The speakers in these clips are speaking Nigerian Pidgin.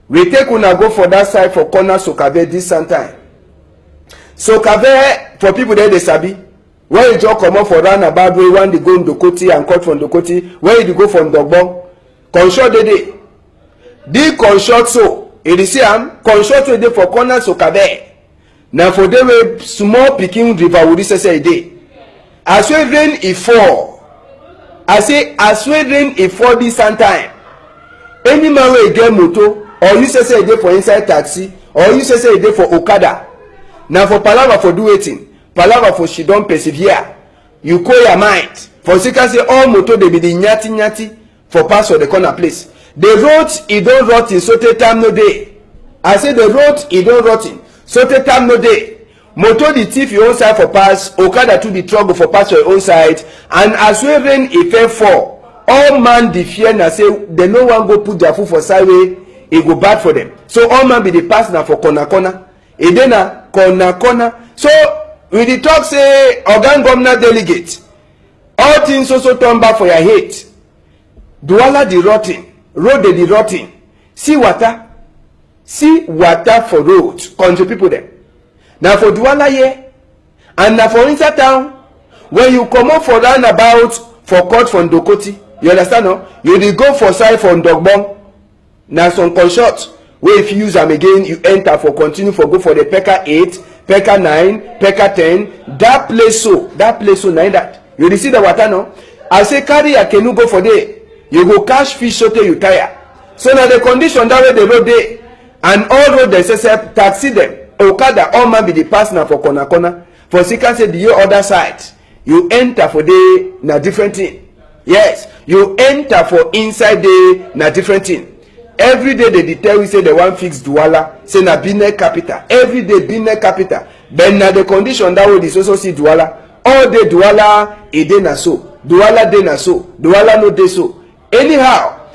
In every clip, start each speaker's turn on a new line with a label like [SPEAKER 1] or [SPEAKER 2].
[SPEAKER 1] we take una go for that side for corner Sokave this time. Sokave for people there they sabi. Where you just come up for roundabout way, when they go in Dokoti and cut from Dokoti, where you go from Dogbon, Conshot dey. The Conshot so, you see am, Conshot dey for corner Sokave. Now for them a small picking river would say day. As we rain it fall. I say as we rain it fall this time. Any man will get moto, or you say day for inside taxi, or you say day for Okada. Now for palava for do waiting. Palava for she don't persevere. You call your mind. For second say all motor they be the nyati for pass for the corner place. The road it don't rot in so time no day. I say the road it don't rot in so time no day. Motor the thief your own side for pass. Okada to the trouble for pass your own side. And as we rain it fell fall. All man the fear na say they no one go put their foot for sideway. It go bad for them. So all man be the pass now for corner. E dey na corner. So we the talk say organ governor delegate all things also turn back for your head. Douala the rotting, road dey the rotting. See water for road. Country people there. Now for Douala here and now for inside town when you come up for roundabout for court from Dokoti, you understand no? You dey go for side from Dogbon. Now some Conshot where if you use them again you enter for continue for go for the Peka 8. Peka 9, Peka 10, that place so 9 that. You see the water no? I say carry a canoe go for day. You go catch fish so till you tire. So now the condition that way the road day and all road they say taxi them. Okada all man be the pass now for corner. For second say the other side. You enter for day na different thing. Yes, you enter for inside day na different thing. Every day they tell we say they want fix Douala. Say na Benin capital. Every day Benin capital. Then na the condition that way is also see Douala. All day Douala e dey na so. Douala dey na so. Douala no dey so. Anyhow,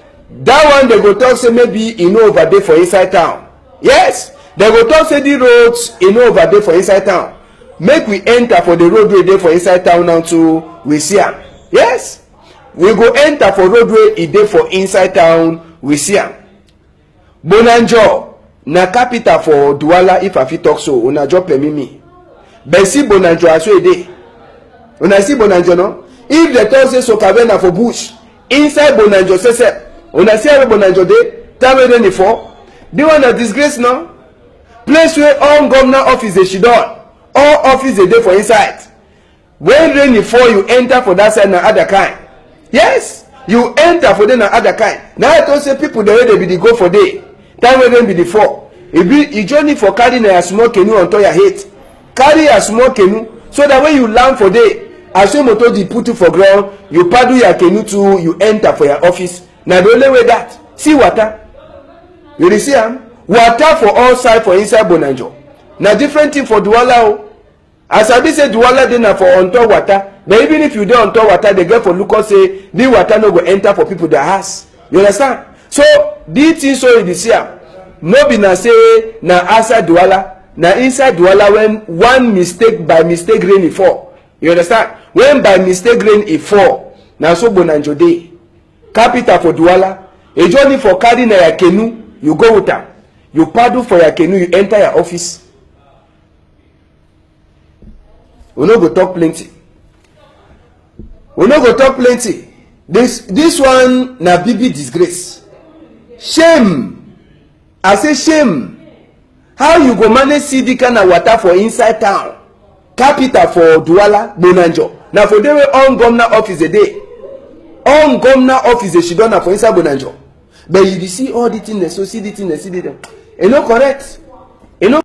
[SPEAKER 1] that one they go talk say maybe e no over there for inside town. Yes, they go talk say the roads e no over there for inside town. Make we enter for the roadway dey for inside town now to we see am. Yes, we go enter for roadway e dey for inside town we see am. Bonanjo na capital for Douala if I fit talk so una just permit me. But see Bonanjo as we dey. Una see Bonanjo no? If the talk say Sokave na for bush, inside Bonanjo say una see how Bonanjo dey, time wey dey for. The one na disgrace no? Place where all governor office dey shidon, all office dey dey for inside. When rain fall, you enter for that side na other kind. Yes, you enter for them na other kind. Now I don't say people the way they be the go for day. Time wey rain be the fall. E journey for carrying a small canoe on top your head. Carry a small canoe so that when you land for day, as you motor the put you for ground, you paddle your canoe to you enter for your office. Now the only way that see water. You see am? Water for all side for inside Bonanjo. Now different thing for Douala. As I be say Douala dey na for on top water. But even if you dey on top water, they get for look and say the water no go enter for people that house. You understand? So the thing so you see am. No be na say na outside Douala. Na inside Douala when one mistake by mistake rain e fall. You understand? When by mistake rain e fall, na so Bonanjo dey. Capital for Douala. A journey for carrying your canoe, you go with am. You paddle for your canoe, you enter your office. We no go talk plenty. We no go talk plenty. This one na big disgrace. Shame. I say shame. How you go manage see the kind of water for inside town? Capital for Douala, Bonanjo. Now for them on governor office a day. On governor office she done for inside Bonanjo. But you see all the things so see the thing see the thing. E no correct.